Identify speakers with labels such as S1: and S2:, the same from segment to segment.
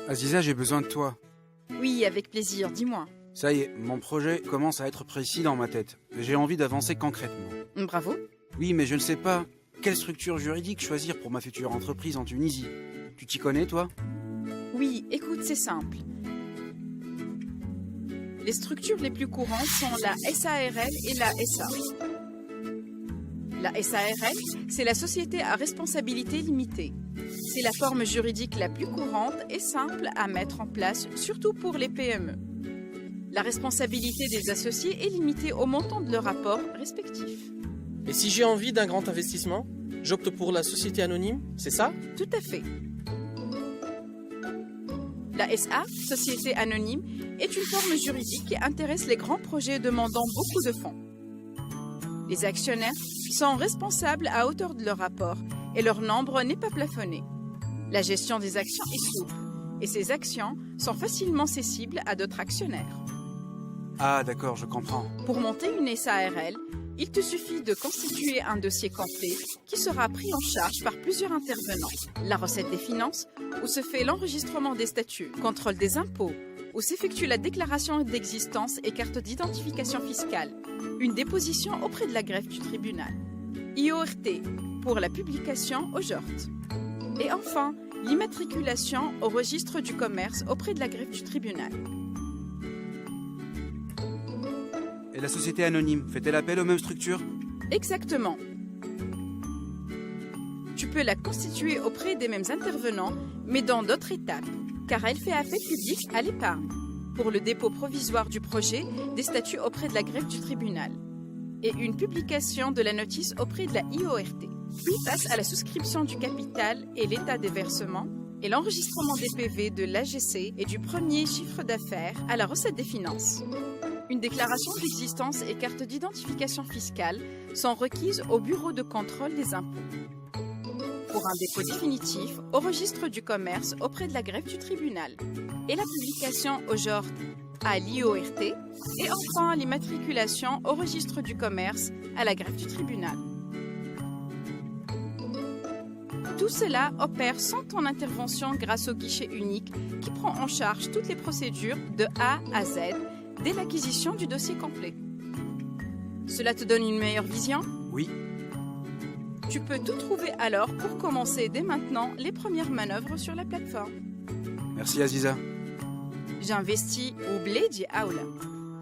S1: Aziza, j'ai besoin de toi.
S2: Oui, avec plaisir, dis-moi.
S1: Ça y est, mon projet commence à être précis dans ma tête. J'ai envie d'avancer concrètement.
S2: Bravo.
S1: Oui, mais je ne sais pas quelle structure juridique choisir pour ma future entreprise en Tunisie. Tu t'y connais, toi?
S2: Oui, écoute, c'est simple. Les structures les plus courantes sont la SARL et la SA. La SARL, c'est la société à responsabilité limitée. C'est la forme juridique la plus courante et simple à mettre en place, surtout pour les PME. La responsabilité des associés est limitée au montant de leur rapport respectif.
S3: Et si j'ai envie d'un grand investissement, j'opte pour la société anonyme, c'est ça?
S2: Tout à fait. La SA, Société Anonyme, est une forme juridique qui intéresse les grands projets demandant beaucoup de fonds. Les actionnaires sont responsables à hauteur de leur rapport et leur nombre n'est pas plafonné. La gestion des actions est souple et ces actions sont facilement cessibles à d'autres actionnaires.
S1: Ah, d'accord, je comprends.
S2: Pour monter une SARL, il te suffit de constituer un dossier complet qui sera pris en charge par plusieurs intervenants. La recette des finances, où se fait l'enregistrement des statuts, contrôle des impôts, où s'effectue la déclaration d'existence et carte d'identification fiscale, une déposition auprès de la greffe du tribunal. IORT, pour la publication au JORT. Et enfin, l'immatriculation au registre du commerce auprès de la greffe du tribunal.
S1: Et la société anonyme, fait-elle appel aux mêmes structures?
S2: Exactement. Tu peux la constituer auprès des mêmes intervenants, mais dans d'autres étapes, car elle fait appel public à l'épargne, pour le dépôt provisoire du projet, des statuts auprès de la greffe du tribunal, et une publication de la notice auprès de la IORT. Puis passe à la souscription du capital et l'état des versements, et l'enregistrement des PV de l'AGC et du premier chiffre d'affaires à la recette des finances. Une déclaration d'existence et carte d'identification fiscale sont requises au bureau de contrôle des impôts. Pour un dépôt définitif au registre du commerce auprès de la greffe du tribunal. Et la publication au JORT à l'IORT. Et enfin l'immatriculation au registre du commerce à la greffe du tribunal. Tout cela opère sans ton intervention grâce au guichet unique qui prend en charge toutes les procédures de A à Z dès l'acquisition du dossier complet. Cela te donne une meilleure vision?
S1: Oui.
S2: Tu peux tout trouver alors pour commencer dès maintenant les premières manœuvres sur la plateforme.
S1: Merci Aziza.
S2: J'investis au Bled Aula.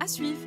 S2: À suivre.